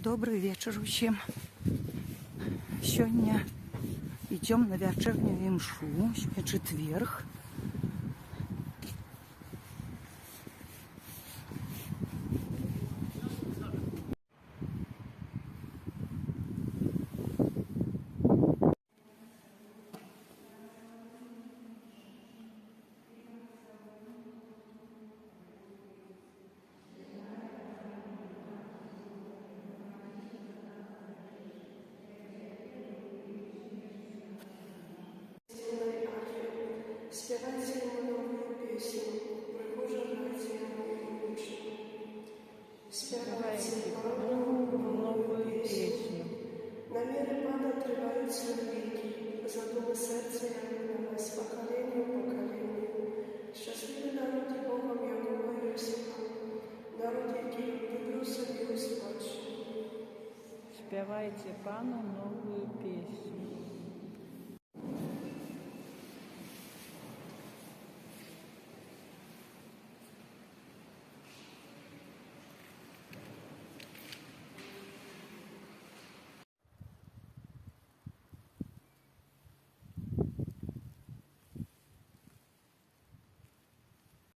Добрый вечер усім. Сёння идем на вечернюю імшу. Сёння четверг. Співайте йому нову пісню, пригожуйте йому лучше. Співайте Пану нову пісню. Наміри Пана триваються віки, задуми серця як на з покоління в покоління. Щасливий народ і Богом Якова Йосипа, народ, який вибрав собі спадщину. Співайте Пану нову пісню.